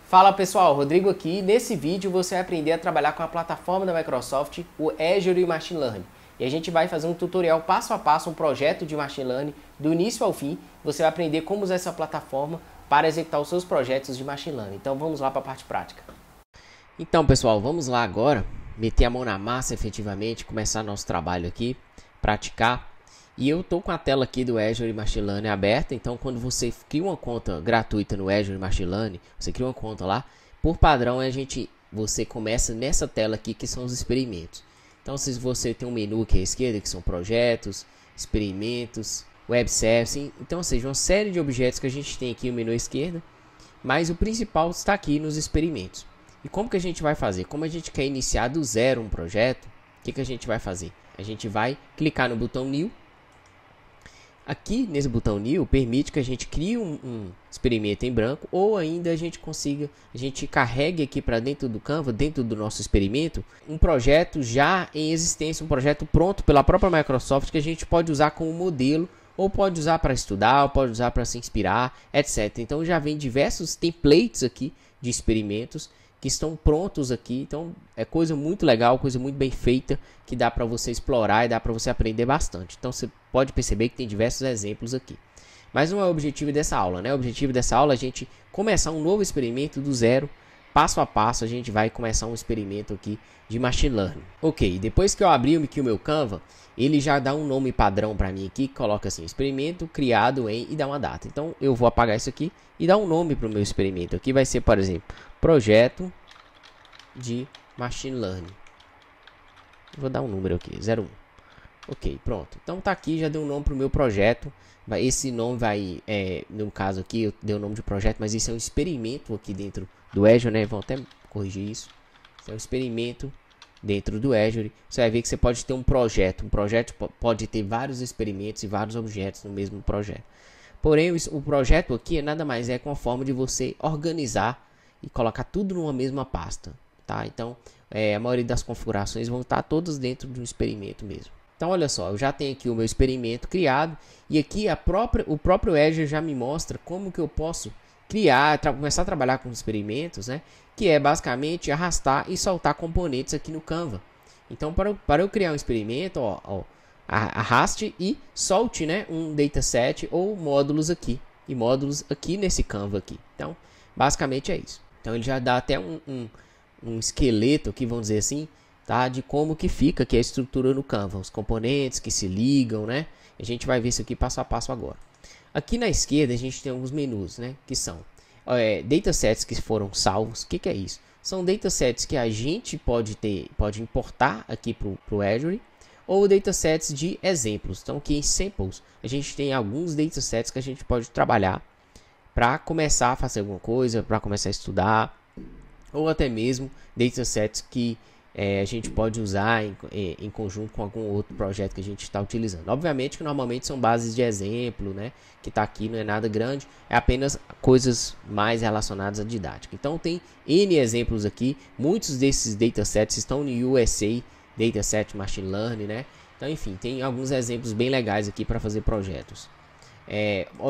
Fala pessoal, Rodrigo aqui. Nesse vídeo você vai aprender a trabalhar com a plataforma da Microsoft, o Azure e Machine Learning. E a gente vai fazer um tutorial passo a passo, um projeto de Machine Learning do início ao fim. Você vai aprender como usar essa plataforma para executar os seus projetos de Machine Learning. Então vamos lá para a parte prática. Então pessoal, vamos lá agora, meter a mão na massa efetivamente, começar nosso trabalho aqui, praticar. E eu estou com a tela aqui do Azure Machine Learning aberta, então quando você cria uma conta gratuita no Azure Machine Learning, você cria uma conta lá, por padrão você começa nessa tela aqui que são os experimentos. Então se você tem um menu aqui à esquerda que são projetos, experimentos, web service, então ou seja, uma série de objetos que a gente tem aqui no menu à esquerda, mas o principal está aqui nos experimentos. E como que a gente vai fazer? Como a gente quer iniciar do zero um projeto, o que a gente vai fazer? A gente vai clicar no botão New. Aqui nesse botão New permite que a gente crie um experimento em branco ou ainda a gente carregue aqui para dentro do Canva, dentro do nosso experimento, um projeto já em existência, um projeto pronto pela própria Microsoft que a gente pode usar como modelo ou pode usar para estudar, ou pode usar para se inspirar, etc. Então já vem diversos templates aqui de experimentos que estão prontos aqui, então é coisa muito legal, coisa muito bem feita, que dá para você explorar e dá para você aprender bastante. Então você pode perceber que tem diversos exemplos aqui. Mas não é o objetivo dessa aula, né? O objetivo dessa aula é a gente começar um novo experimento do zero, passo a passo a gente vai começar um experimento aqui de Machine Learning. Ok, depois que eu abri aqui o meu Canva, ele já dá um nome padrão para mim aqui, que coloca assim, experimento criado em, e dá uma data. Então eu vou apagar isso aqui e dar um nome para o meu experimento. Aqui vai ser, por exemplo, projeto de Machine Learning. Vou dar um número aqui, 01. Ok, pronto. Então tá aqui, já deu um nome para o meu projeto. Esse nome vai, no caso aqui, eu dei o nome de projeto, mas isso é um experimento aqui dentro do Azure, né? Vou até corrigir isso. Isso é um experimento dentro do Azure. Você vai ver que você pode ter um projeto. Um projeto pode ter vários experimentos e vários objetos no mesmo projeto. Porém, o projeto aqui nada mais é com a forma de você organizar e colocar tudo numa mesma pasta, tá? Então, a maioria das configurações vão estar todas dentro de um experimento mesmo. Então, olha só, eu já tenho aqui o meu experimento criado e aqui o próprio Azure já me mostra como que eu posso criar, começar a trabalhar com experimentos, né? Que é basicamente arrastar e soltar componentes aqui no Canva. Então, para eu criar um experimento, arraste e solte, né, um dataset ou módulos aqui. E módulos aqui nesse Canva aqui. Então, basicamente é isso. Então, ele já dá até um esqueleto aqui, vamos dizer assim, tá, de como que fica aqui a estrutura no Canva. Os componentes que se ligam, né? A gente vai ver isso aqui passo a passo agora. Aqui na esquerda a gente tem alguns menus, né? Que são datasets que foram salvos. O que é isso? São datasets que a gente pode importar aqui para o Azure, ou datasets de exemplos. Então aqui em samples a gente tem alguns datasets que a gente pode trabalhar para começar a fazer alguma coisa, para começar a estudar, ou até mesmo datasets que a gente pode usar em conjunto com algum outro projeto que a gente está utilizando. Obviamente que normalmente são bases de exemplo, né? Que está aqui, não é nada grande, é apenas coisas mais relacionadas à didática. Então tem N exemplos aqui, muitos desses datasets estão no USA Dataset Machine Learning, né? Então enfim, tem alguns exemplos bem legais aqui para fazer projetos.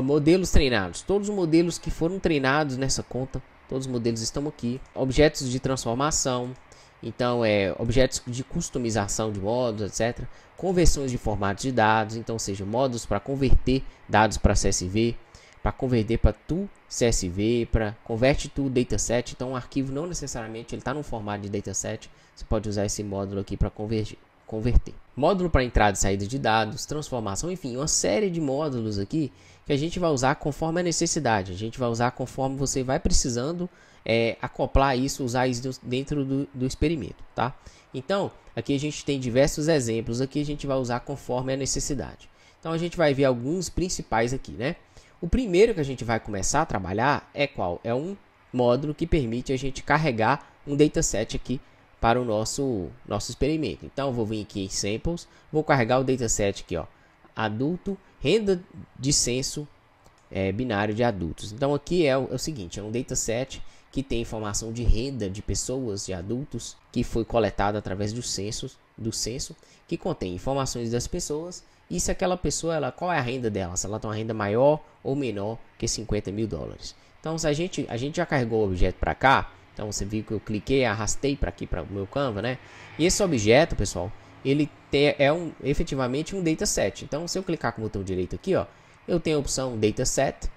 Modelos treinados, todos os modelos que foram treinados nessa conta, todos os modelos estão aqui. Objetos de transformação, então objetos de customização de módulos, etc. Conversões de formatos de dados, então seja módulos para converter dados para CSV, para converter para to CSV, para converte to dataset. Então um arquivo não necessariamente ele está no formato de dataset, você pode usar esse módulo aqui para converter. Módulo para entrada e saída de dados, transformação, enfim, uma série de módulos aqui que a gente vai usar conforme a necessidade. A gente vai usar conforme você vai precisando acoplar isso, usar isso dentro do experimento, tá? Então, aqui a gente tem diversos exemplos, aqui a gente vai usar conforme a necessidade. Então, a gente vai ver alguns principais aqui, né? O primeiro que a gente vai começar a trabalhar é qual? É um módulo que permite a gente carregar um dataset aqui para o nosso experimento. Então, eu vou vir aqui em Samples, vou carregar o dataset aqui, ó, adulto, renda de censo binário de adultos. Então, aqui é o seguinte, é um dataset que tem informação de renda de pessoas, de adultos, que foi coletada através do censo, que contém informações das pessoas e se aquela pessoa, qual é a renda dela, se ela tem uma renda maior ou menor que $50 mil. Então se a gente já carregou o objeto para cá, então você viu que eu cliquei, arrastei para aqui para o meu Canva, né? E esse objeto, pessoal, ele efetivamente um dataset. Então se eu clicar com o botão direito aqui, ó, eu tenho a opção Dataset,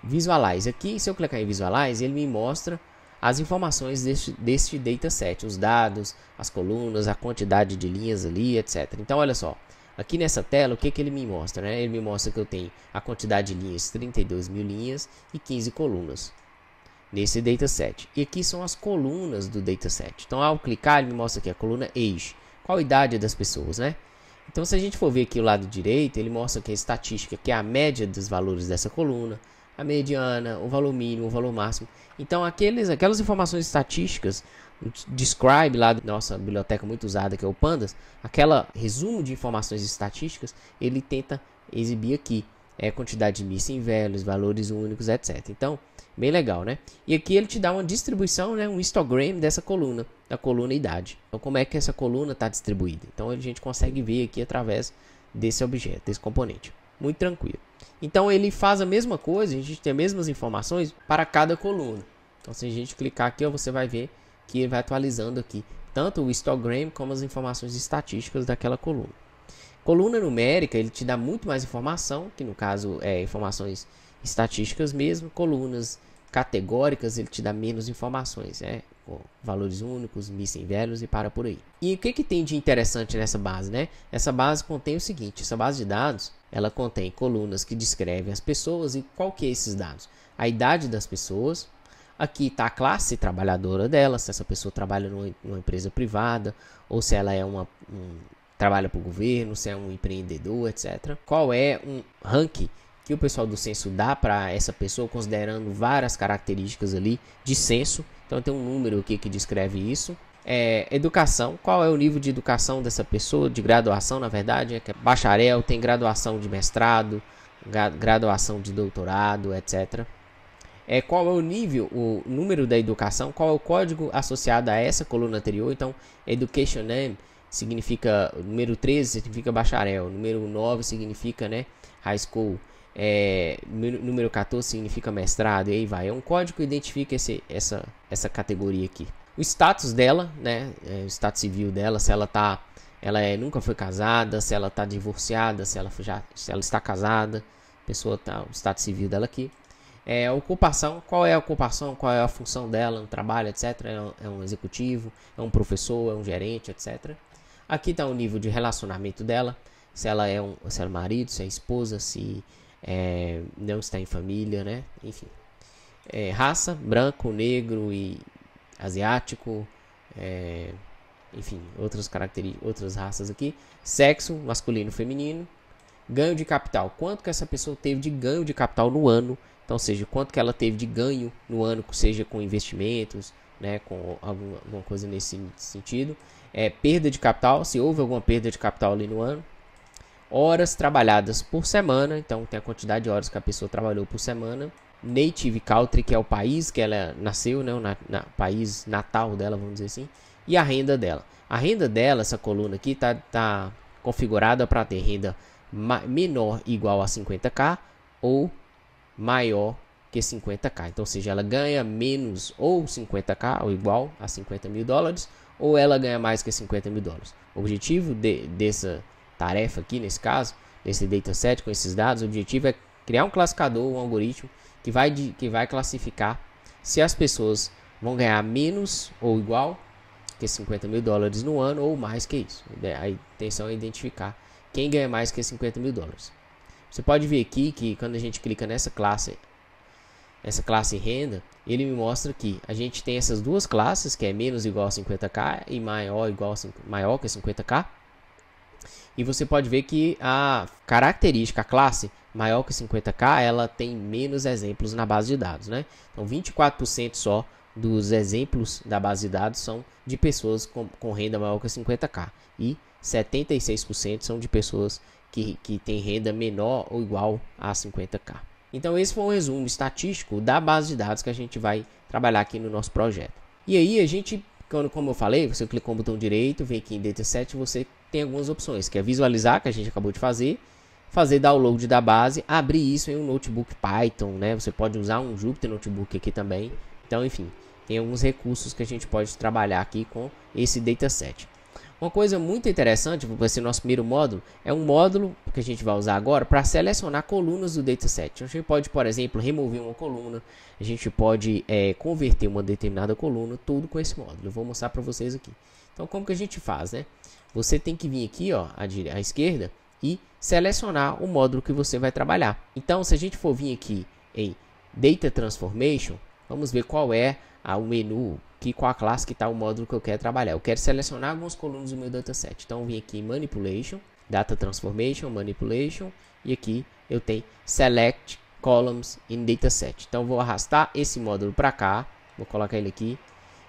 Visualize aqui. Se eu clicar em Visualize, ele me mostra as informações deste dataset, os dados, as colunas, a quantidade de linhas ali, etc. Então olha só, aqui nessa tela, o que ele me mostra, né? Ele me mostra que eu tenho a quantidade de linhas, 32 mil linhas e 15 colunas nesse dataset. E aqui são as colunas do dataset. Então ao clicar, ele me mostra aqui a coluna Age, qual a idade das pessoas, né? Então se a gente for ver aqui o lado direito, ele mostra aqui a estatística, que é a média dos valores dessa coluna, a mediana, o valor mínimo, o valor máximo. Então aquelas informações estatísticas, o describe lá da nossa biblioteca muito usada, que é o Pandas, aquela resumo de informações estatísticas, ele tenta exibir aqui quantidade de missing values, valores únicos, etc. Então, bem legal, né? E aqui ele te dá uma distribuição, né, um histogram dessa coluna, da coluna idade. Então, como é que essa coluna está distribuída? Então, a gente consegue ver aqui através desse objeto, desse componente. Muito tranquilo. Então ele faz a mesma coisa, a gente tem as mesmas informações para cada coluna. Então se a gente clicar aqui, ó, você vai ver que ele vai atualizando aqui tanto o histogram como as informações estatísticas daquela coluna. Coluna numérica, ele te dá muito mais informação, que no caso é informações estatísticas mesmo. Colunas categóricas, ele te dá menos informações, valores únicos, missing values e para por aí. E o que tem de interessante nessa base, né? Essa base contém o seguinte, essa base de dados, ela contém colunas que descrevem as pessoas e qual que é esses dados? A idade das pessoas, aqui está a classe trabalhadora dela, se essa pessoa trabalha numa empresa privada, ou se ela é trabalha para o governo, se é um empreendedor, etc. Qual é um ranking que o pessoal do censo dá para essa pessoa, considerando várias características ali de censo. Então tem um número aqui que descreve isso. Educação, qual é o nível de educação dessa pessoa, de graduação na verdade, que é bacharel, tem graduação de mestrado, graduação de doutorado, etc. Qual é o nível, o número da educação, qual é o código associado a essa coluna anterior. Então education name significa, número 13 significa bacharel, número 9 significa, né, high school, número 14 significa mestrado, e aí vai. É um código que identifica essa categoria aqui. O status dela, né, o status civil dela, se ela nunca foi casada, se ela está divorciada, se ela está casada, o status civil dela aqui. Ocupação, qual é a ocupação, qual é a função dela no trabalho, etc. É um executivo, é um professor, é um gerente, etc. Aqui está o nível de relacionamento dela, se ela é marido, se é esposa, se não está em família, né? Enfim. Raça, branco, negro e asiático, enfim, outras raças aqui. Sexo, masculino, feminino. Ganho de capital, quanto que essa pessoa teve de ganho de capital no ano. Então, seja, quanto que ela teve de ganho no ano, seja com investimentos, né, com alguma coisa nesse sentido. Perda de capital, se houve alguma perda de capital ali no ano. Horas trabalhadas por semana, então tem a quantidade de horas que a pessoa trabalhou por semana. Native country, que é o país que ela nasceu, né, o país natal dela, vamos dizer assim. E a renda dela. A renda dela, essa coluna aqui, tá configurada para ter renda menor igual a 50k ou maior que 50k. Então, ou seja, ela ganha menos ou 50k ou igual a 50 mil dólares, ou ela ganha mais que 50 mil dólares. O objetivo dessa tarefa aqui, nesse caso, desse dataset com esses dados, o objetivo é criar um classificador, um algoritmo que vai classificar se as pessoas vão ganhar menos ou igual que 50 mil dólares no ano ou mais que isso. A intenção é identificar quem ganha mais que 50 mil dólares. Você pode ver aqui que quando a gente clica nessa classe renda, ele me mostra que a gente tem essas duas classes, que é menos igual a 50k e maior que 50k. E você pode ver que a característica, a classe maior que 50k, ela tem menos exemplos na base de dados, né? Então 24% só dos exemplos da base de dados são de pessoas com renda maior que 50k. E 76% são de pessoas que têm renda menor ou igual a 50k. Então esse foi um resumo estatístico da base de dados que a gente vai trabalhar aqui no nosso projeto. E aí a gente, como eu falei, você clicou no botão direito, vem aqui em Dataset, você tem algumas opções, que é visualizar, que a gente acabou de fazer, fazer download da base, abrir isso em um notebook Python, né? Você pode usar um Jupyter Notebook aqui também. Então, enfim, tem alguns recursos que a gente pode trabalhar aqui com esse dataset. Uma coisa muito interessante, vai ser nosso primeiro módulo, é um módulo que a gente vai usar agora para selecionar colunas do dataset. A gente pode, por exemplo, remover uma coluna, a gente pode converter uma determinada coluna, tudo com esse módulo. Eu vou mostrar para vocês aqui. Então, como que a gente faz, né? Você tem que vir aqui, ó, à esquerda e selecionar o módulo que você vai trabalhar. Então, se a gente for vir aqui em Data Transformation, vamos ver qual é o menu, qual a classe que está o módulo que eu quero trabalhar. Eu quero selecionar algumas colunas do meu dataset. Então, eu vim aqui em Manipulation, Data Transformation, Manipulation, e aqui eu tenho Select Columns in Dataset. Então, eu vou arrastar esse módulo para cá, vou colocar ele aqui,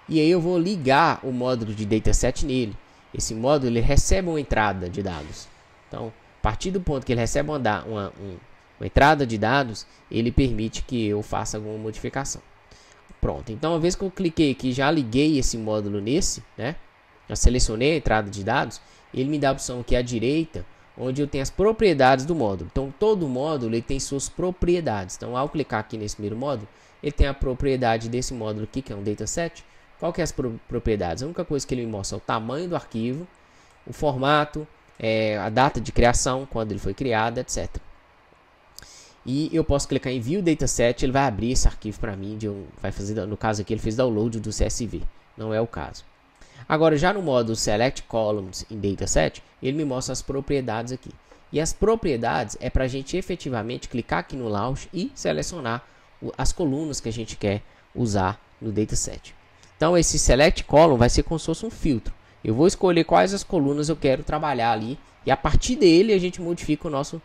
e aí eu vou ligar o módulo de dataset nele. Esse módulo ele recebe uma entrada de dados. Então, a partir do ponto que ele recebe uma entrada de dados, ele permite que eu faça alguma modificação. Pronto, então uma vez que eu cliquei aqui, já liguei esse módulo nesse, né? Já selecionei a entrada de dados, ele me dá a opção aqui à direita, onde eu tenho as propriedades do módulo. Então, todo módulo ele tem suas propriedades. Então, ao clicar aqui nesse primeiro módulo, ele tem a propriedade desse módulo aqui, que é um dataset. Qual que é as propriedades? A única coisa que ele me mostra é o tamanho do arquivo, o formato, a data de criação, quando ele foi criado, etc. E eu posso clicar em View Dataset, ele vai abrir esse arquivo para mim, vai fazer, no caso aqui ele fez download do CSV, não é o caso. Agora já no módulo Select Columns in Dataset, ele me mostra as propriedades aqui. E as propriedades é para a gente efetivamente clicar aqui no Launch e selecionar as colunas que a gente quer usar no dataset. Então esse Select Column vai ser como se fosse um filtro. Eu vou escolher quais as colunas eu quero trabalhar ali e a partir dele a gente modifica o nosso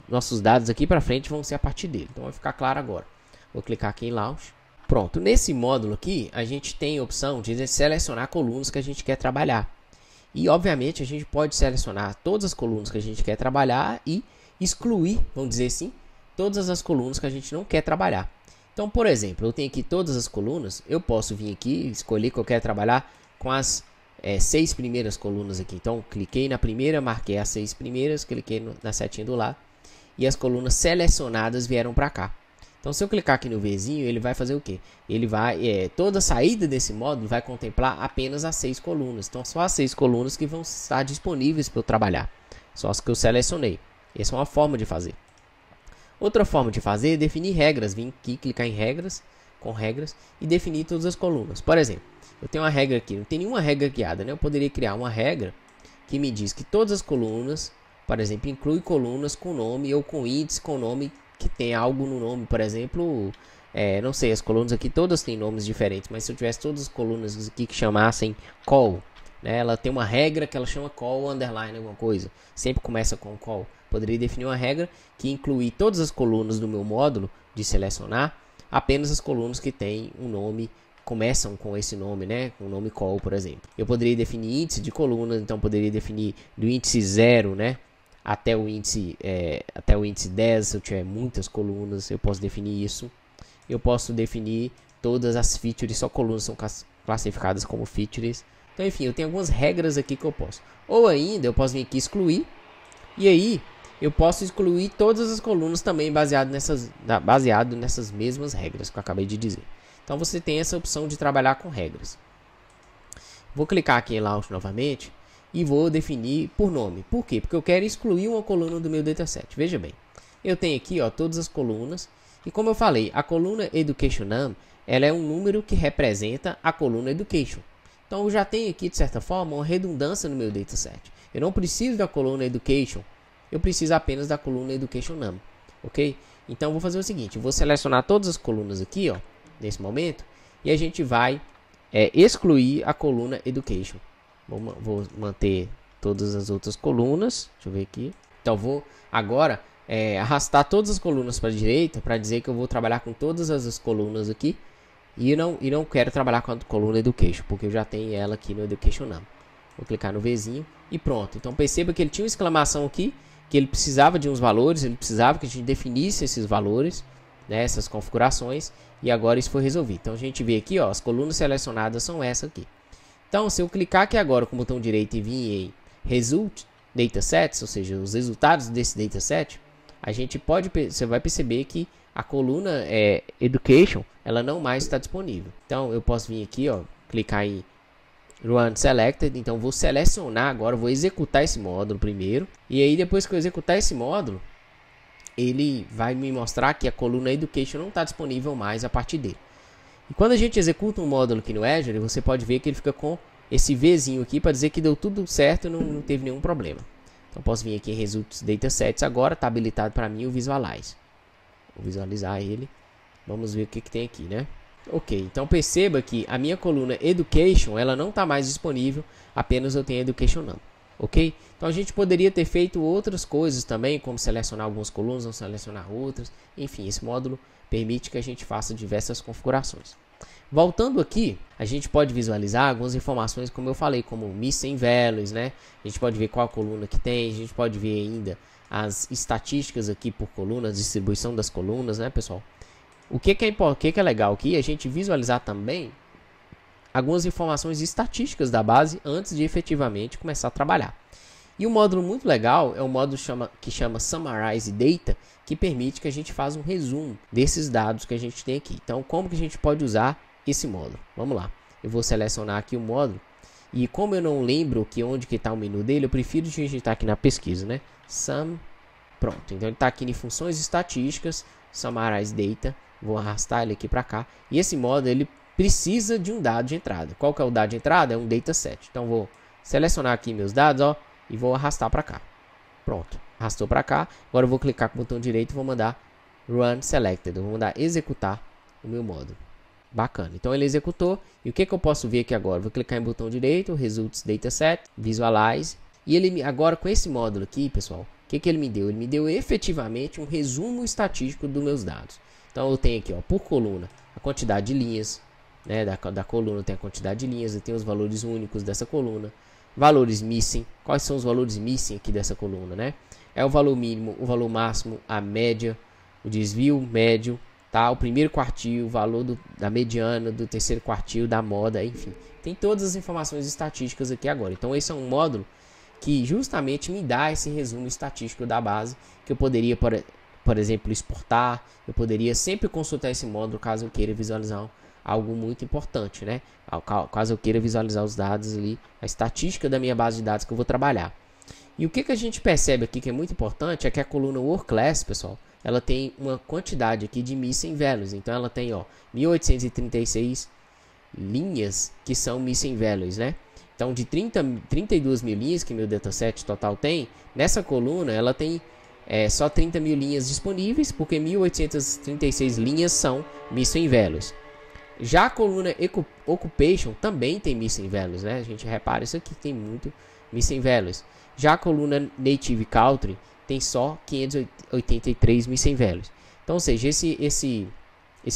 nossos dados aqui para frente vão ser a partir dele. Então vai ficar claro agora. Vou clicar aqui em Launch. Pronto, nesse módulo aqui a gente tem a opção de selecionar colunas que a gente quer trabalhar. E obviamente a gente pode selecionar todas as colunas que a gente quer trabalhar e excluir, vamos dizer assim, todas as colunas que a gente não quer trabalhar. Então, por exemplo, eu tenho aqui todas as colunas, eu posso vir aqui, escolher que eu quero trabalhar com as 6 primeiras colunas aqui. Então, cliquei na primeira, marquei as 6 primeiras, cliquei na setinha do lado e as colunas selecionadas vieram para cá. Então, se eu clicar aqui no Vzinho, ele vai fazer o quê? Ele vai, toda a saída desse módulo vai contemplar apenas as 6 colunas. Então, só as 6 colunas que vão estar disponíveis para eu trabalhar. Só as que eu selecionei. Essa é uma forma de fazer. Outra forma de fazer é definir regras. Vim aqui, clicar em regras, com regras, e definir todas as colunas. Por exemplo, eu tenho uma regra aqui, não tem nenhuma regra guiada, né? Eu poderia criar uma regra que me diz que todas as colunas, por exemplo, inclui colunas com nome ou com índice com nome que tem algo no nome. Por exemplo, não sei, as colunas aqui todas têm nomes diferentes, mas se eu tivesse todas as colunas aqui que chamassem call, né? Ela tem uma regra que ela chama call underline alguma coisa, sempre começa com call. Poderia definir uma regra que inclui todas as colunas do meu módulo de selecionar, apenas as colunas que têm um nome, começam com esse nome, né? Com o nome call, por exemplo. Eu poderia definir índice de colunas, então poderia definir do índice 0, né? Até o índice 10, se eu tiver muitas colunas, eu posso definir isso. Eu posso definir todas as features, só colunas são classificadas como features. Então, enfim, eu tenho algumas regras aqui que eu posso. Ou ainda, eu posso vir aqui excluir, e aí eu posso excluir todas as colunas também baseado nessas mesmas regras que eu acabei de dizer. Então você tem essa opção de trabalhar com regras. Vou clicar aqui em Launch novamente e vou definir por nome. Por quê? Porque eu quero excluir uma coluna do meu dataset. Veja bem, eu tenho aqui todas as colunas e como eu falei, a coluna Education Num, ela é um número que representa a coluna Education. Então eu já tenho aqui de certa forma uma redundância no meu dataset. Eu não preciso da coluna Education, eu preciso apenas da coluna Education Num, ok? Então eu vou fazer o seguinte, eu vou selecionar todas as colunas aqui, ó, nesse momento, e a gente vai excluir a coluna Education. Vou manter todas as outras colunas, deixa eu ver aqui. Então vou agora arrastar todas as colunas para a direita, para dizer que eu vou trabalhar com todas as colunas aqui, e não quero trabalhar com a coluna Education, porque eu já tenho ela aqui no Education Num. Vou clicar no Vzinho e pronto. Então perceba que ele tinha uma exclamação aqui, que ele precisava de uns valores, ele precisava que a gente definisse esses valores, né, essas configurações, e agora isso foi resolvido. Então a gente vê aqui, ó, as colunas selecionadas são essas aqui. Então se eu clicar aqui agora com o botão direito e vir em Result, datasets, ou seja, os resultados desse dataset, você vai perceber que a coluna Education, ela não mais está disponível. Então, eu posso vir aqui, ó, clicar em Run Selected. Então, vou selecionar agora, vou executar esse módulo primeiro. E aí, depois que eu executar esse módulo, ele vai me mostrar que a coluna Education não está disponível mais a partir dele. E quando a gente executa um módulo aqui no Azure, você pode ver que ele fica com esse Vzinho aqui para dizer que deu tudo certo e não teve nenhum problema. Então, posso vir aqui em Results Datasets agora, está habilitado para mim o Visualize. Vou visualizar ele. Vamos ver o que tem aqui, né? Ok, então perceba que a minha coluna Education, ela não está mais disponível, apenas eu tenho Education Number. Ok? Então a gente poderia ter feito outras coisas também, como selecionar algumas colunas, não selecionar outras. Enfim, esse módulo permite que a gente faça diversas configurações. Voltando aqui, a gente pode visualizar algumas informações, como eu falei, como Missing Values, né? A gente pode ver qual coluna que tem, a gente pode ver ainda as estatísticas aqui por coluna, a distribuição das colunas, né, pessoal? O que é legal aqui? A gente visualizar também algumas informações estatísticas da base antes de efetivamente começar a trabalhar. E um módulo muito legal é um módulo que chama Summarize Data, que permite que a gente faça um resumo desses dados que a gente tem aqui. Então, como que a gente pode usar esse módulo? Vamos lá. Eu vou selecionar aqui o módulo. E como eu não lembro onde que está o menu dele, eu prefiro digitar aqui na pesquisa, né? Pronto. Então, ele está aqui em funções estatísticas, Summarize Data. Vou arrastar ele aqui para cá. E esse módulo, ele precisa de um dado de entrada. Qual que é o dado de entrada? É um dataset. Então, vou selecionar aqui meus dados, ó, e vou arrastar para cá. Pronto. Arrastou para cá. Agora eu vou clicar com o botão direito e vou mandar Run Selected. Eu vou mandar executar o meu módulo. Bacana. Então, ele executou. E o que eu posso ver aqui agora? Vou clicar em botão direito, Results Dataset, Visualize. E ele agora, com esse módulo aqui, pessoal, o que ele me deu? Ele me deu efetivamente um resumo estatístico dos meus dados. Então, eu tenho aqui, ó, por coluna, a quantidade de linhas, né, da coluna tem a quantidade de linhas, eu tenho os valores únicos dessa coluna, valores missing, quais são os valores missing aqui dessa coluna, né? É o valor mínimo, o valor máximo, a média, o desvio médio, tá? O primeiro quartil, o valor da mediana, do terceiro quartil, da moda, enfim. Tem todas as informações estatísticas aqui agora. Então, esse é um módulo que justamente me dá esse resumo estatístico da base, que eu poderia, por exemplo, exportar. Eu poderia sempre consultar esse módulo caso eu queira visualizar algo muito importante, né? Caso eu queira visualizar os dados ali, a estatística da minha base de dados que eu vou trabalhar. E o que a gente percebe aqui que é muito importante é que a coluna Work Class, pessoal, ela tem uma quantidade aqui de Missing Values. Então ela tem, ó, 1836 linhas que são Missing Values, né? Então de 32 mil linhas que meu dataset total tem, nessa coluna ela tem só 30 mil linhas disponíveis, porque 1836 linhas são Missing Values. Já a coluna Occupation também tem Missing Values, né? A gente repara isso aqui, tem muito Missing Values. Já a coluna Native Country tem só 583 Missing Values. Então, ou seja, esse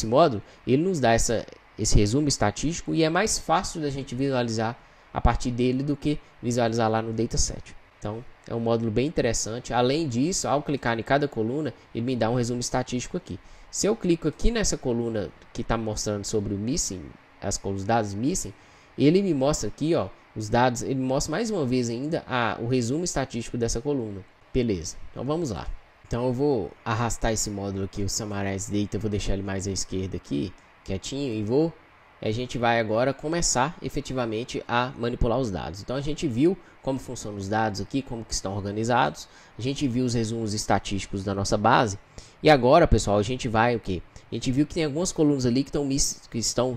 módulo, ele nos dá esse resumo estatístico e é mais fácil da gente visualizar a partir dele do que visualizar lá no dataset. Então, é um módulo bem interessante. Além disso, ao clicar em cada coluna, ele me dá um resumo estatístico aqui. Se eu clico aqui nessa coluna que está mostrando sobre o missing, os dados missing, ele me mostra aqui, ó, os dados, ele me mostra mais uma vez ainda o resumo estatístico dessa coluna. Beleza, então vamos lá. Então eu vou arrastar esse módulo aqui, o Summarize Data, vou deixar ele mais à esquerda aqui, quietinho, e a gente vai agora começar efetivamente a manipular os dados. Então a gente viu como funcionam os dados aqui, como que estão organizados, a gente viu os resumos estatísticos da nossa base, e agora, pessoal, a gente vai o quê? A gente viu que tem algumas colunas ali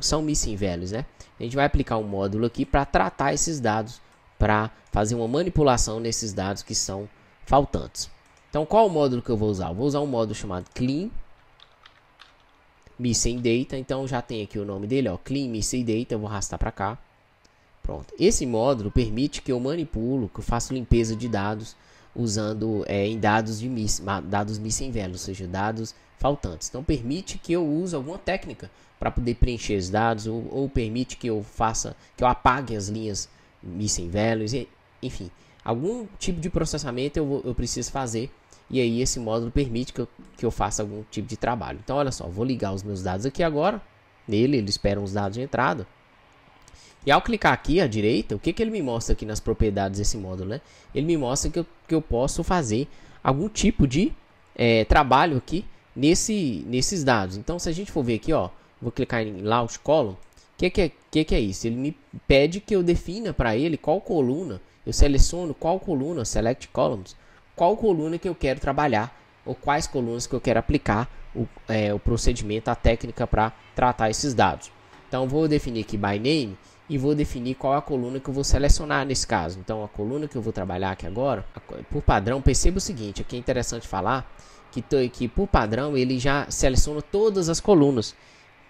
são Missing Values, né? A gente vai aplicar um módulo aqui para tratar esses dados, para fazer uma manipulação nesses dados que são faltantes. Então, qual é o módulo que eu vou usar? Eu vou usar um módulo chamado Clean Missing Data. Então, já tem aqui o nome dele, ó, Clean Missing Data. Eu vou arrastar para cá. Pronto. Esse módulo permite que eu manipulo, que eu faça limpeza de dados usando em dados Missing Values, ou seja, dados faltantes. Então, permite que eu use alguma técnica para poder preencher os dados, ou permite que eu apague as linhas Missing Values, enfim, algum tipo de processamento eu preciso fazer, e aí esse módulo permite que eu faça algum tipo de trabalho. Então, olha só, vou ligar os meus dados aqui agora, ele espera os dados de entrada, E ao clicar aqui à direita, o que ele me mostra aqui nas propriedades desse módulo, né? Ele me mostra que eu posso fazer algum tipo de trabalho aqui nesses dados. Então, se a gente for ver aqui, ó, vou clicar em Launch Column. O que é isso? Ele me pede que eu defina para ele qual coluna, eu seleciono qual coluna, Select Columns, qual coluna que eu quero trabalhar, ou quais colunas que eu quero aplicar o procedimento, a técnica para tratar esses dados. Então, vou definir aqui by name e vou definir qual é a coluna que eu vou selecionar nesse caso. Então, a coluna que eu vou trabalhar aqui agora, por padrão, perceba o seguinte, aqui é interessante falar que por padrão ele já seleciona todas as colunas.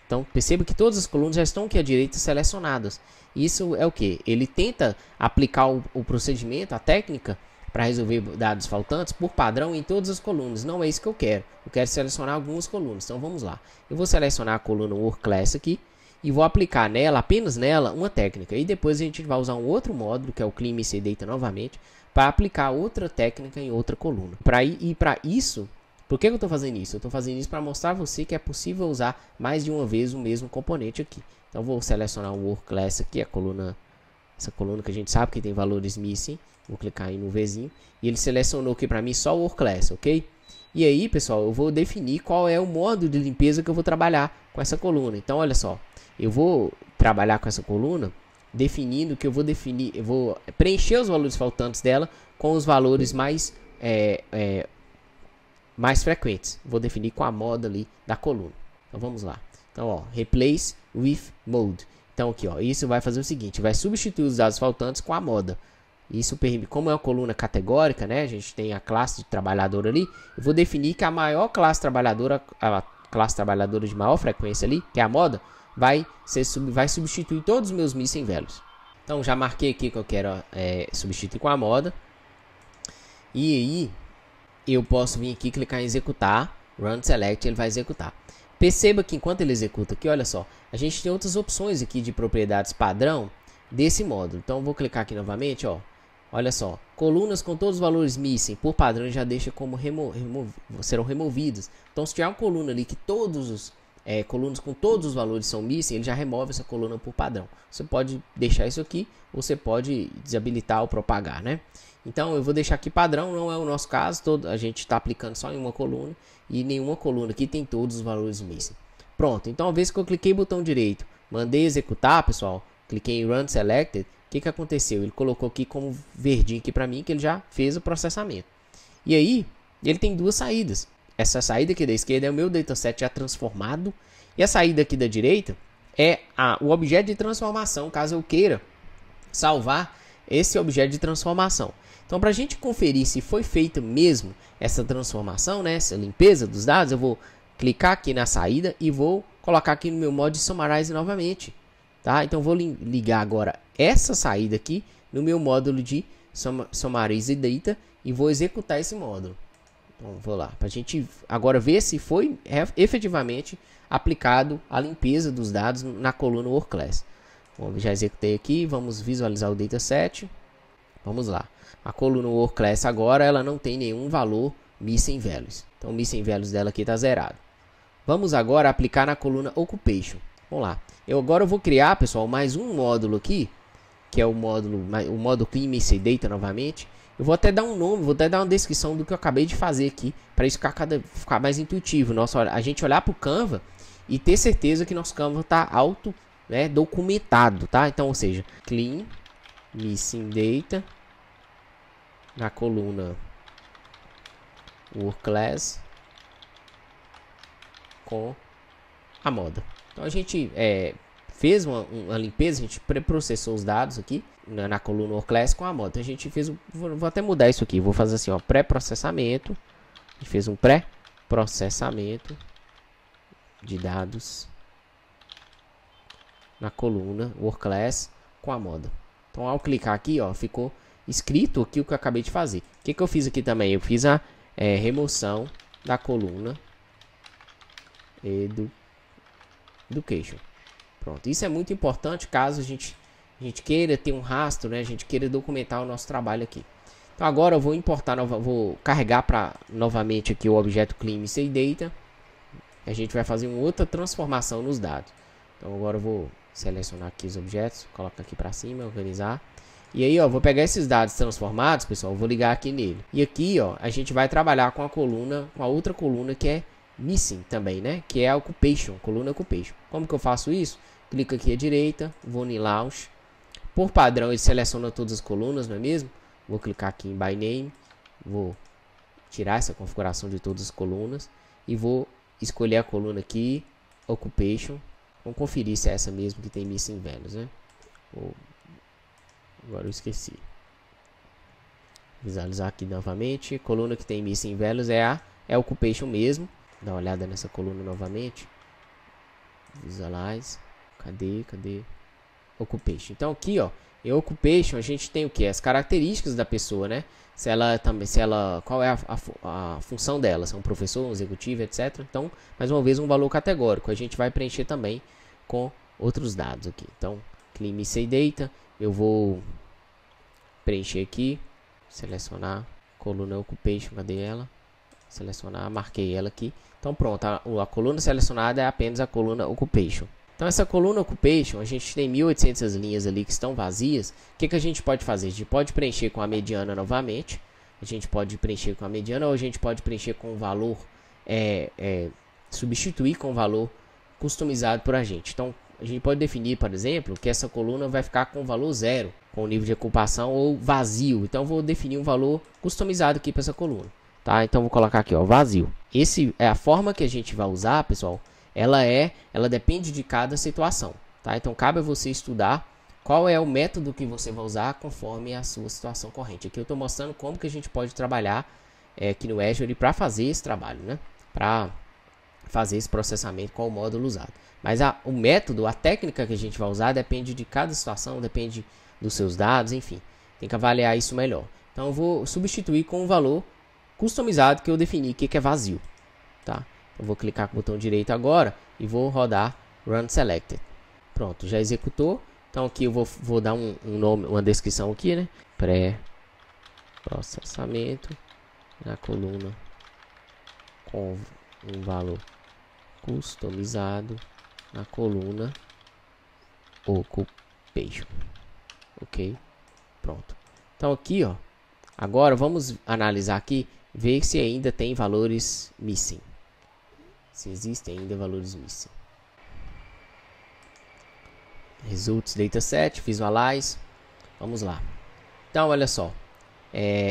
Então, perceba que todas as colunas já estão aqui à direita selecionadas. Isso é o que? Ele tenta aplicar o procedimento, a técnica, para resolver dados faltantes por padrão em todas as colunas. Não é isso que eu quero. Eu quero selecionar algumas colunas. Então, vamos lá. Eu vou selecionar a coluna Work Class aqui e vou aplicar nela, apenas nela, uma técnica. E depois a gente vai usar um outro módulo, que é o Clean MICE Data novamente, para aplicar outra técnica em outra coluna. Para isso, por que eu estou fazendo isso? Eu estou fazendo isso para mostrar a você que é possível usar mais de uma vez o mesmo componente aqui. Então, vou selecionar o Work Class aqui, essa coluna que a gente sabe que tem valores missing. Vou clicar aí no Vzinho. E ele selecionou aqui para mim só o Work Class, ok? E aí, pessoal, eu vou definir qual é o modo de limpeza que eu vou trabalhar com essa coluna. Então, olha só. Eu vou trabalhar com essa coluna definindo que eu vou preencher os valores faltantes dela com os valores mais frequentes. Vou definir com a moda ali da coluna. Então vamos lá. Então, ó, replace with mode. Então aqui, ó, isso vai fazer o seguinte, vai substituir os dados faltantes com a moda. Isso permite, como é uma coluna categórica, né? A gente tem a classe de trabalhador ali. Eu vou definir que a maior classe trabalhadora, a classe trabalhadora de maior frequência ali, que é a moda, vai substituir todos os meus missing values. Então já marquei aqui que eu quero substituir com a moda. E aí eu posso vir aqui, clicar em executar, run select, ele vai executar. Perceba que enquanto ele executa aqui, olha só, a gente tem outras opções aqui de propriedades padrão desse módulo. Então eu vou clicar aqui novamente, ó. Olha só, colunas com todos os valores missing, por padrão já deixa como serão removidos. Então se tiver uma coluna ali que colunas com todos os valores são missing, ele já remove essa coluna por padrão. Você pode deixar isso aqui, ou você pode desabilitar ou propagar, né? Então eu vou deixar aqui padrão, não é o nosso caso, a gente está aplicando só em uma coluna, e nenhuma coluna aqui tem todos os valores missing. Pronto, então uma vez que eu cliquei no botão direito, mandei executar, pessoal, cliquei em Run Selected, o que aconteceu? Ele colocou aqui como verdinho aqui para mim, que ele já fez o processamento. E aí, ele tem duas saídas. Essa saída aqui da esquerda é o meu dataset já transformado. E a saída aqui da direita é o objeto de transformação, caso eu queira salvar esse objeto de transformação. Então, para a gente conferir se foi feita mesmo essa transformação, né, essa limpeza dos dados, eu vou clicar aqui na saída e vou colocar aqui no meu modo de Summarize novamente. Tá? Então, vou ligar agora essa saída aqui no meu módulo de Summarize Data e vou executar esse módulo. Então, vou lá, para a gente agora ver se foi efetivamente aplicado a limpeza dos dados na coluna Work Class. Bom, já executei aqui, vamos visualizar o dataset. Vamos lá. A coluna Work Class agora ela não tem nenhum valor missing values. Então o missing values dela aqui está zerado. Vamos agora aplicar na coluna Occupation. Vamos lá. Agora eu vou criar, pessoal, mais um módulo aqui, que é o módulo Clean MICE Data novamente. Eu vou até dar um nome, vou até dar uma descrição do que eu acabei de fazer aqui, para isso ficar mais intuitivo. A gente olhar para o Canva e ter certeza que nosso Canva está documentado, tá? Então, ou seja, Clean MICE Data na coluna Work Class com a moda. Então a gente fez uma limpeza, a gente pré-processou os dados aqui na coluna Work Class com a moda. Então, a gente fez, vou até mudar isso aqui, vou fazer assim, ó, pré-processamento. A gente fez um pré-processamento de dados na coluna Work Class com a moda. Então ao clicar aqui, ó, ficou escrito aqui o que eu acabei de fazer. O que eu fiz aqui também? Eu fiz a remoção da coluna Education. Pronto, isso é muito importante caso a gente queira ter um rastro, né? A gente queira documentar o nosso trabalho aqui. Então agora eu vou importar, vou carregar novamente aqui o objeto Clean MICE Data. A gente vai fazer uma outra transformação nos dados. Então agora eu vou selecionar aqui os objetos, colocar aqui para cima, organizar. E aí, ó, vou pegar esses dados transformados, pessoal, vou ligar aqui nele. E aqui, ó, a gente vai trabalhar com a coluna, com a outra coluna que é missing também, né? Que é a occupation, coluna occupation. Como que eu faço isso? Clico aqui à direita, vou em launch. Por padrão, ele seleciona todas as colunas, não é mesmo? Vou clicar aqui em by name, vou tirar essa configuração de todas as colunas e vou escolher a coluna aqui, occupation. Vamos conferir se é essa mesmo que tem missing values, né? Agora eu esqueci. Visualizar aqui novamente. Coluna que tem missing values é a occupation mesmo. Dá uma olhada nessa coluna novamente. Visualize. Cadê? Occupation. Então aqui, ó, em occupation a gente tem o que? As características da pessoa, né? Qual é a função dela? Se é um professor, um executivo, etc. Então, mais uma vez, um valor categórico. A gente vai preencher também com outros dados aqui. Então, clean missing data. Eu vou preencher aqui, selecionar coluna occupation, cadê ela? Selecionar, marquei ela aqui. Então pronto, a coluna selecionada é apenas a coluna occupation. Então essa coluna occupation, a gente tem 1.800 linhas ali que estão vazias. O que a gente pode fazer? A gente pode preencher com a mediana novamente. A gente pode preencher com a mediana ou a gente pode preencher com o valor, substituir com o valor customizado por a gente. Então a gente pode definir, por exemplo, que essa coluna vai ficar com valor 0, com o nível de ocupação ou vazio. Então eu vou definir um valor customizado aqui para essa coluna. Tá? Então vou colocar aqui, ó, vazio. Esse é a forma que a gente vai usar, pessoal. Ela depende de cada situação, tá? Então cabe a você estudar qual é o método que você vai usar conforme a sua situação corrente. Aqui eu estou mostrando como que a gente pode trabalhar aqui no Azure para fazer esse trabalho, né? Para fazer esse processamento com o módulo usado. Mas o método, a técnica que a gente vai usar depende de cada situação, depende dos seus dados, enfim. Tem que avaliar isso melhor. Então eu vou substituir com um valor customizado que eu defini, que é vazio, tá? Eu vou clicar com o botão direito agora e vou rodar Run Selected. Pronto, já executou. Então aqui eu vou dar um nome, uma descrição aqui, né? Pré-processamento na coluna com um valor customizado na coluna Occupation. Ok? Pronto. Então aqui, ó, agora vamos analisar aqui, ver se ainda tem valores missing. Se existem ainda valores missing. Results Dataset, Visualize. Vamos lá. Então, olha só.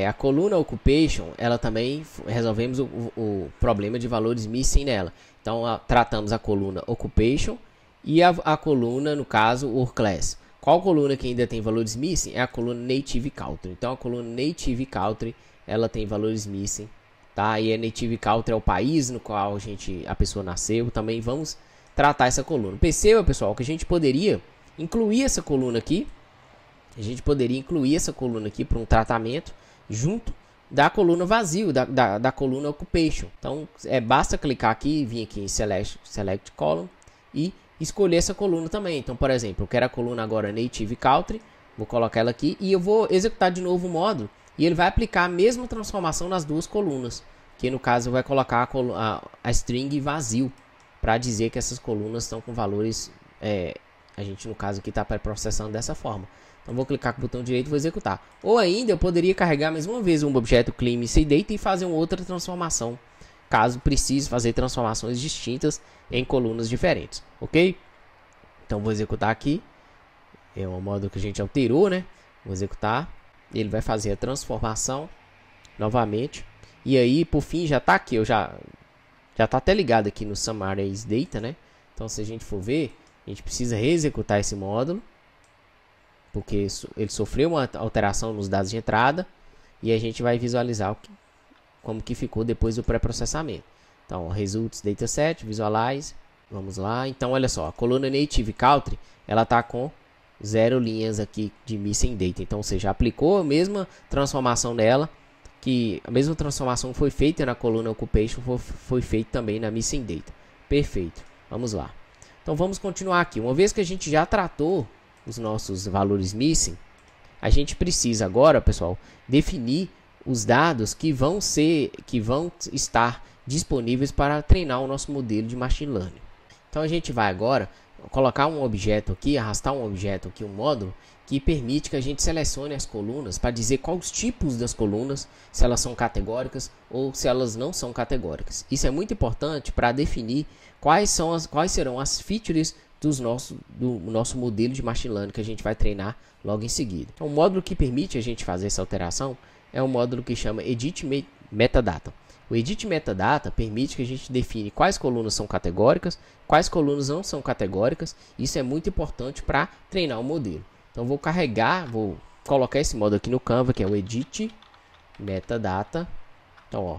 A coluna Occupation, ela também resolvemos o problema de valores missing nela. Então, tratamos a coluna Occupation e a coluna, no caso, Work Class. Qual coluna que ainda tem valores missing? É a coluna Native Country. Então, a coluna Native Country, ela tem valores missing. Tá? E a Native Country é o país no qual a pessoa nasceu. Também vamos tratar essa coluna. Perceba, pessoal, que a gente poderia incluir essa coluna aqui. A gente poderia incluir essa coluna aqui para um tratamento junto da coluna vazio, da coluna Occupation. Então, basta clicar aqui, vir aqui em Select Column e escolher essa coluna também. Então, por exemplo, eu quero a coluna agora Native Country. Vou colocar ela aqui e eu vou executar de novo o módulo. E ele vai aplicar a mesma transformação nas duas colunas. Que no caso vai colocar a string vazio. Para dizer que essas colunas estão com valores... a gente no caso aqui está pré-processando dessa forma. Então vou clicar com o botão direito e vou executar. Ou ainda eu poderia carregar mais uma vez um objeto clean missing data e fazer uma outra transformação. Caso precise fazer transformações distintas em colunas diferentes. Ok? Então vou executar aqui. É um módulo que a gente alterou, né? Vou executar. Ele vai fazer a transformação novamente. E aí, por fim, já está aqui. Já está até ligado aqui no Summaries Data, né? Então, se a gente for ver, a gente precisa reexecutar esse módulo. Porque ele sofreu uma alteração nos dados de entrada. E a gente vai visualizar como que ficou depois do pré-processamento. Então, Results Dataset, Visualize. Vamos lá. Então, olha só. A coluna Native Country, ela está com 0 linhas aqui de Missing Data. Então, você já aplicou a mesma transformação nela, que a mesma transformação foi feita na coluna Occupation, foi feita também na Missing Data. Perfeito. Vamos lá. Então, vamos continuar aqui. Uma vez que a gente já tratou os nossos valores Missing, a gente precisa agora, pessoal, definir os dados que vão estar disponíveis para treinar o nosso modelo de Machine Learning. Então, a gente vai agora colocar um objeto aqui, arrastar um objeto aqui, um módulo, que permite que a gente selecione as colunas para dizer quais os tipos das colunas, se elas são categóricas ou se elas não são categóricas. Isso é muito importante para definir quais serão as features do nosso modelo de machine learning que a gente vai treinar logo em seguida. Então, o módulo que permite a gente fazer essa alteração é um módulo que chama Edit Metadata. O Edit Metadata permite que a gente define quais colunas são categóricas, quais colunas não são categóricas. Isso é muito importante para treinar o modelo. Então, vou colocar esse módulo aqui no Canva, que é o Edit Metadata. Então, ó,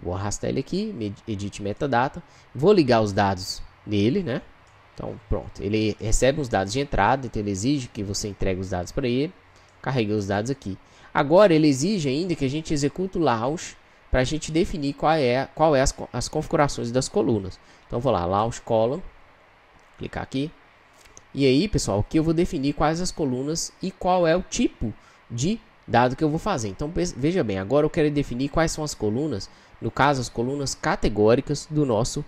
vou arrastar ele aqui, Edit Metadata. Vou ligar os dados nele, né? Então, pronto. Ele recebe os dados de entrada, então ele exige que você entregue os dados para ele. Carreguei os dados aqui. Agora, ele exige ainda que a gente execute o launch para a gente definir qual é as configurações das colunas. Então, vou lá, Launch Column, clicar aqui. E aí, pessoal, aqui eu vou definir quais as colunas e qual é o tipo de dado que eu vou fazer. Então, veja bem, agora eu quero definir quais são as colunas, no caso, as colunas categóricas do nosso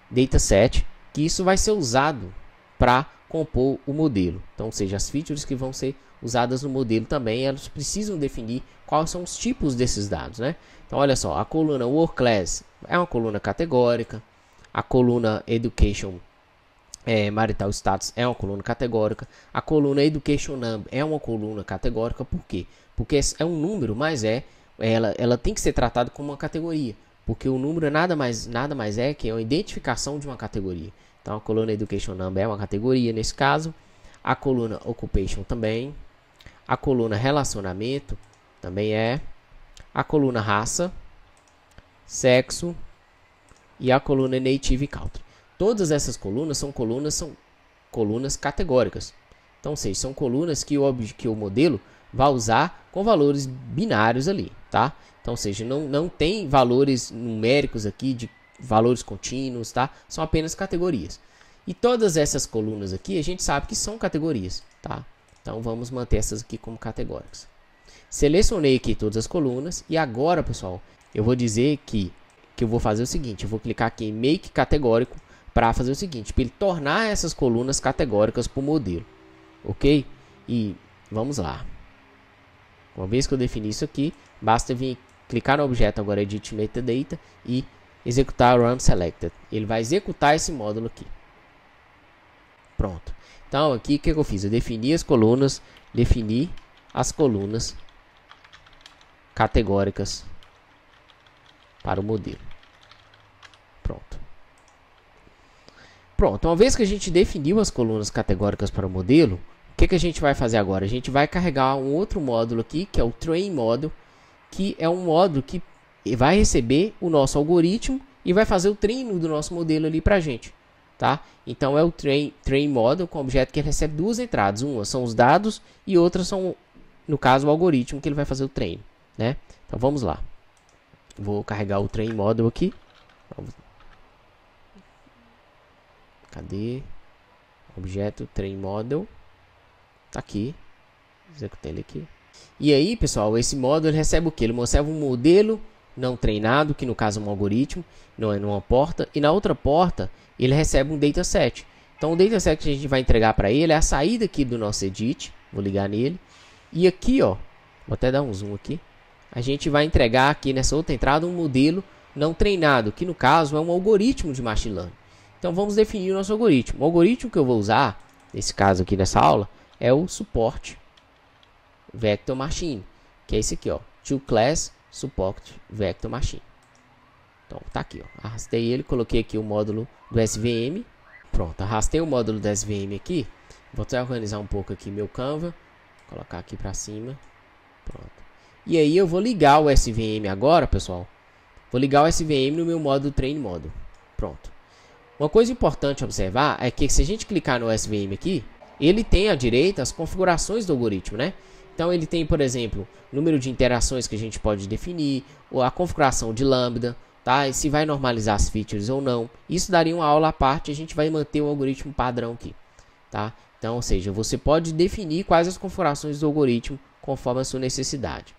dataset, que isso vai ser usado para compor o modelo. Então, ou seja, as features que vão ser usadas no modelo também, elas precisam definir quais são os tipos desses dados, né? Então, olha só, a coluna Work Class é uma coluna categórica, a coluna Education Marital Status é uma coluna categórica, a coluna Education Number é uma coluna categórica. Por quê? Porque é um número, mas ela tem que ser tratada como uma categoria, porque o número nada mais é que uma identificação de uma categoria. Então, a coluna Education Number é uma categoria nesse caso, a coluna Occupation também, a coluna Relacionamento também a coluna Raça, Sexo e a coluna Native Country. Todas essas colunas são colunas categóricas. Então, ou seja, são colunas que o modelo vai usar com valores binários ali, tá? Então, ou seja, não tem valores numéricos aqui de valores contínuos, tá? São apenas categorias. E todas essas colunas aqui a gente sabe que são categorias, tá? Então, vamos manter essas aqui como categóricas. Selecionei aqui todas as colunas e agora, pessoal, eu vou dizer que eu vou fazer o seguinte, eu vou clicar aqui em Make Categórico para fazer o seguinte, para ele tornar essas colunas categóricas para o modelo, ok? E vamos lá. Uma vez que eu defini isso aqui, basta vir clicar no objeto agora Edit Metadata e executar Run Selected. Ele vai executar esse módulo aqui. Pronto. Então aqui o que eu fiz? Eu defini as colunas categóricas para o modelo. Pronto, uma vez que a gente definiu as colunas categóricas para o modelo, o que a gente vai fazer agora? A gente vai carregar um outro módulo aqui, que é o Train Model, que é um módulo que vai receber o nosso algoritmo e vai fazer o treino do nosso modelo ali para a gente, tá? Então é o Train Model com objeto que recebe duas entradas, uma são os dados e outras são, no caso, o algoritmo que ele vai fazer o treino, né? Então vamos lá. Vou carregar o Train Model aqui. Cadê? Objeto Train Model. Tá aqui. Executei ele aqui. E aí, pessoal, esse módulo ele recebe o que? Ele recebe um modelo não treinado, que no caso é um algoritmo, não é numa porta. E na outra porta, ele recebe um dataset. Então, o dataset que a gente vai entregar para ele é a saída aqui do nosso edit. Vou ligar nele. E aqui, ó, vou até dar um zoom aqui. A gente vai entregar aqui nessa outra entrada um modelo não treinado, que no caso é um algoritmo de machine learning. Então vamos definir o nosso algoritmo. O algoritmo que eu vou usar, nesse caso aqui nessa aula, é o Support Vector Machine, que é esse aqui, ó, ToClass Support Vector Machine. Então tá aqui, ó, arrastei ele, coloquei aqui o módulo do SVM. Pronto, arrastei o módulo do SVM aqui. Vou até organizar um pouco aqui meu Canva, colocar aqui para cima. Pronto. E aí eu vou ligar o SVM agora, pessoal. Vou ligar o SVM no meu módulo Train Model. Pronto. Uma coisa importante a observar é que se a gente clicar no SVM aqui, ele tem à direita as configurações do algoritmo, né? Então ele tem, por exemplo, número de interações que a gente pode definir, ou a configuração de lambda, tá? E se vai normalizar as features ou não. Isso daria uma aula à parte, a gente vai manter o algoritmo padrão aqui, tá? Então, ou seja, você pode definir quais as configurações do algoritmo conforme a sua necessidade.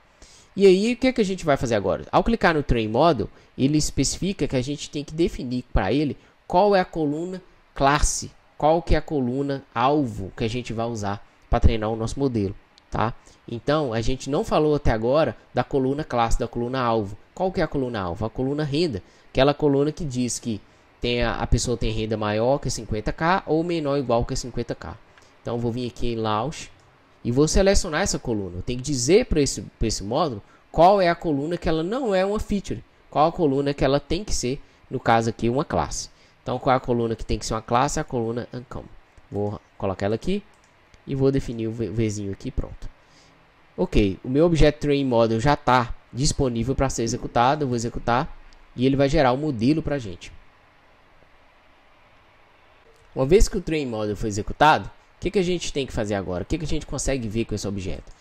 E aí, o que a gente vai fazer agora? Ao clicar no Train Model, ele especifica que a gente tem que definir para ele qual é a coluna classe qual que é a coluna alvo que a gente vai usar para treinar o nosso modelo, tá? Então, a gente não falou até agora da coluna classe, da coluna alvo. Qual que é a coluna alvo? A coluna renda, aquela coluna que diz que a pessoa tem renda maior que 50k ou menor ou igual que 50k. Então, vou vir aqui em Launch e vou selecionar essa coluna. Eu tenho que dizer para esse módulo qual é a coluna que ela não é uma feature, qual a coluna que ela tem que ser, no caso aqui, uma classe. Então, qual é a coluna que tem que ser uma classe? A coluna Uncommon. Vou colocar ela aqui e vou definir o Vzinho aqui, pronto. Ok, o meu objeto Train Model já está disponível para ser executado. Eu vou executar e ele vai gerar o modelo para a gente. Uma vez que o Train Model foi executado, o que a gente tem que fazer agora? O que a gente consegue ver com esse objeto?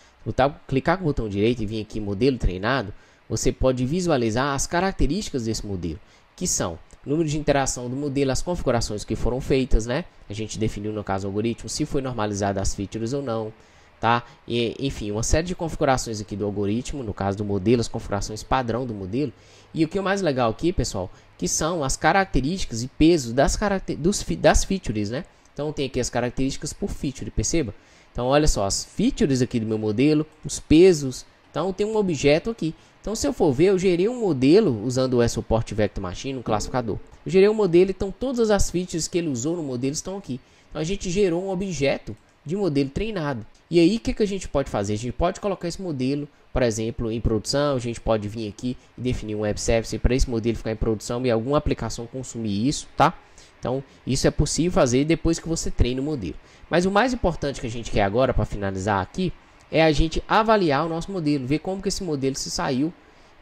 Clicar com o botão direito e vir aqui em modelo treinado, você pode visualizar as características desse modelo, que são número de interação do modelo, as configurações que foram feitas, né? A gente definiu no caso o algoritmo, se foi normalizado as features ou não, tá? E, enfim, uma série de configurações aqui do algoritmo, no caso do modelo, as configurações padrão do modelo. E o que é mais legal aqui, pessoal, que são as características e pesos das features, né? Então tem aqui as características por feature, perceba? Então olha só, as features aqui do meu modelo, os pesos. Então tem um objeto aqui. Então se eu for ver, eu gerei um modelo usando o Support Vector Machine, um classificador. Eu gerei um modelo, então todas as features que ele usou no modelo estão aqui. Então a gente gerou um objeto de modelo treinado. E aí o que a gente pode fazer? A gente pode colocar esse modelo, por exemplo, em produção. A gente pode vir aqui e definir um web service para esse modelo ficar em produção e alguma aplicação consumir isso, tá? Então isso é possível fazer depois que você treina o modelo. Mas o mais importante que a gente quer agora, para finalizar aqui, é a gente avaliar o nosso modelo, ver como que esse modelo se saiu,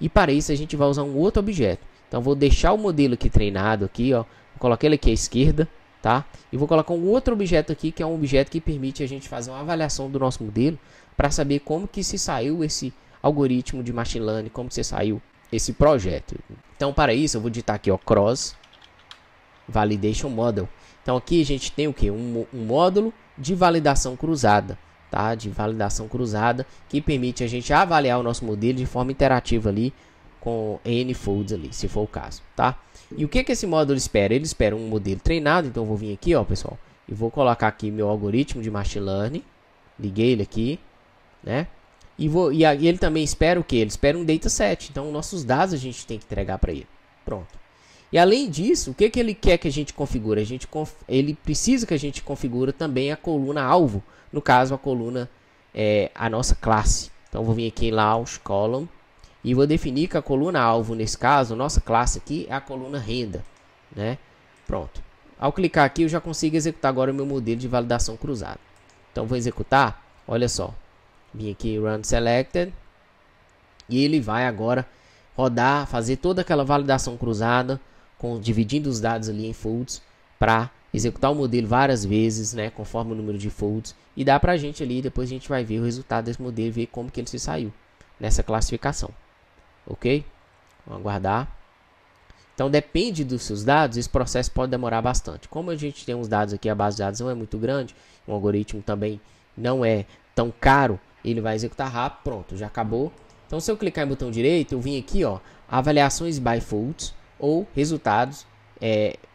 e para isso a gente vai usar um outro objeto. Então vou deixar o modelo aqui treinado aqui, ó, vou colocar ele aqui à esquerda, tá? E vou colocar um outro objeto aqui, que é um objeto que permite a gente fazer uma avaliação do nosso modelo, para saber como que se saiu esse algoritmo de machine learning, como que se saiu esse projeto. Então para isso eu vou digitar aqui, ó, cross validation model. Então aqui a gente tem o que? Um módulo de validação cruzada. Tá? De validação cruzada, que permite a gente avaliar o nosso modelo de forma interativa ali com N folds ali, se for o caso, tá? E o que esse módulo espera? Ele espera um modelo treinado. Então eu vou vir aqui, ó, pessoal, e vou colocar aqui meu algoritmo de machine learning, liguei ele aqui, né? E ele também espera o que? Ele espera um dataset. Então nossos dados a gente tem que entregar para ele. Pronto. E além disso, o que ele quer que a gente configure? Ele precisa que a gente configure também a coluna alvo. No caso, a coluna é a nossa classe. Então, vou vir aqui em Launch Column e vou definir que a coluna alvo, nesse caso, nossa classe aqui é a coluna renda, né? Pronto. Ao clicar aqui, eu já consigo executar agora o meu modelo de validação cruzada. Então, vou executar. Olha só. Vim aqui Run Selected. E ele vai agora rodar, fazer toda aquela validação cruzada, dividindo os dados ali em folds, para executar o modelo várias vezes, né, conforme o número de folds, e dá pra gente ali, depois a gente vai ver o resultado desse modelo, ver como que ele se saiu nessa classificação, ok? Vamos aguardar. Então depende dos seus dados, esse processo pode demorar bastante. Como a gente tem uns dados aqui, a base de dados não é muito grande, o algoritmo também não é tão caro, ele vai executar rápido, pronto, já acabou. Então se eu clicar em botão direito, eu vim aqui, ó, avaliações by folds, ou resultados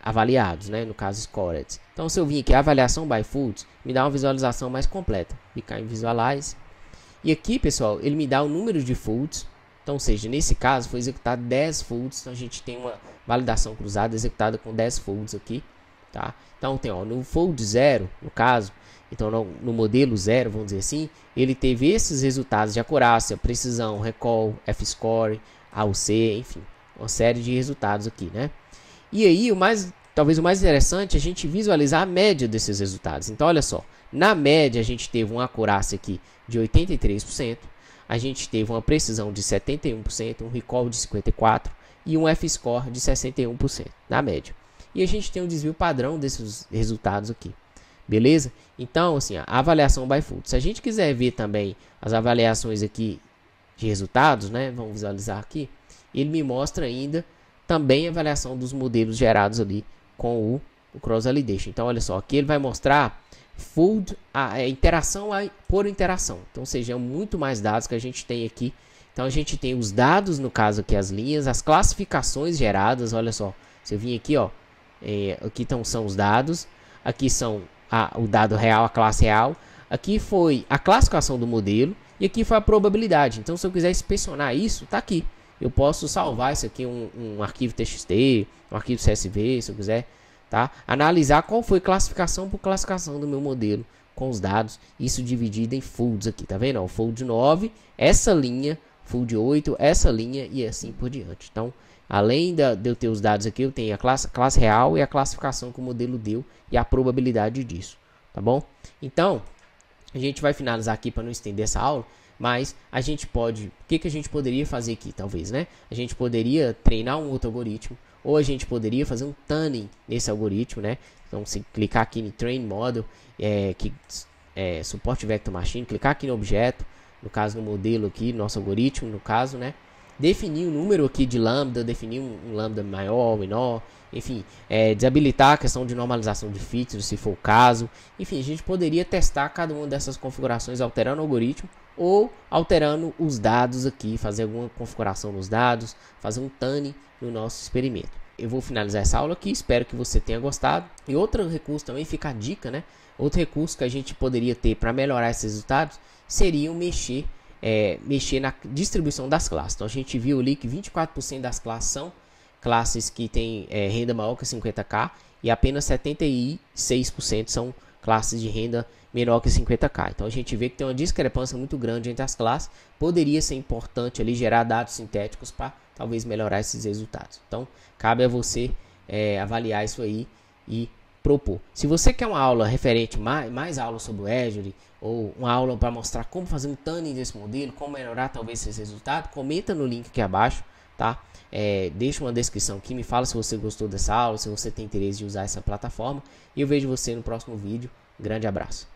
avaliados, né? No caso scored. Então se eu vim aqui avaliação by folds, me dá uma visualização mais completa. Clicar em visualize. E aqui, pessoal, ele me dá o número de folds. Então, ou seja, nesse caso foi executado 10 folds. Então a gente tem uma validação cruzada executada com 10 folds aqui, tá? Então tem, ó, no fold 0, no caso, então no modelo 0, vamos dizer assim, ele teve esses resultados de acurácia, precisão, recall, F-score, AUC, enfim, uma série de resultados aqui, né? E aí, talvez o mais interessante é a gente visualizar a média desses resultados. Então, olha só, na média a gente teve uma acurácia aqui de 83%, a gente teve uma precisão de 71%, um recall de 54% e um F-score de 61%, na média. E a gente tem um desvio padrão desses resultados aqui, beleza? Então, assim, a avaliação by fold. Se a gente quiser ver também as avaliações aqui de resultados, né? Vamos visualizar aqui. Ele me mostra ainda também a avaliação dos modelos gerados ali com o Cross Validation. Então, olha só, aqui ele vai mostrar fold, a interação por interação. Então, ou seja, muito mais dados que a gente tem aqui. Então, a gente tem os dados, no caso aqui as linhas, as classificações geradas, olha só. Se eu vim aqui, ó, aqui são os dados, aqui são o dado real, a classe real, aqui foi a classificação do modelo e aqui foi a probabilidade. Então, se eu quiser inspecionar isso, tá aqui. Eu posso salvar isso aqui, um arquivo TXT, um arquivo CSV, se eu quiser, tá? Analisar qual foi classificação por classificação do meu modelo com os dados, isso dividido em folds aqui, tá vendo? O fold 9, essa linha, fold 8, essa linha e assim por diante. Então, além de eu ter os dados aqui, eu tenho a classe real e a classificação que o modelo deu e a probabilidade disso, tá bom? Então, a gente vai finalizar aqui para não estender essa aula, mas a gente pode, o que a gente poderia fazer aqui, talvez, né? A gente poderia treinar um outro algoritmo, ou a gente poderia fazer um tuning nesse algoritmo, né? Então, se clicar aqui em Train Model, suporte Vector Machine, clicar aqui no objeto, no caso no modelo aqui, nosso algoritmo, no caso, né? Definir o número aqui de lambda, definir um lambda maior ou menor, enfim, desabilitar a questão de normalização de features, se for o caso. Enfim, a gente poderia testar cada uma dessas configurações alterando o algoritmo ou alterando os dados aqui, fazer alguma configuração nos dados, fazer um tuning no nosso experimento. Eu vou finalizar essa aula aqui, espero que você tenha gostado. E outro recurso também, fica a dica, né? Outro recurso que a gente poderia ter para melhorar esses resultados seria mexer na distribuição das classes. Então a gente viu ali que 24% das classes são classes que têm renda maior que 50k e apenas 76% são classes de renda menor que 50k. Então a gente vê que tem uma discrepância muito grande entre as classes. Poderia ser importante ali gerar dados sintéticos para talvez melhorar esses resultados. Então cabe a você avaliar isso aí e propor. Se você quer uma aula referente, mais aula sobre o Azure, ou uma aula para mostrar como fazer um tuning desse modelo, como melhorar talvez esses resultados, comenta no link aqui abaixo, tá? Deixa uma descrição aqui, me fala se você gostou dessa aula, se você tem interesse de usar essa plataforma, e eu vejo você no próximo vídeo. Grande abraço.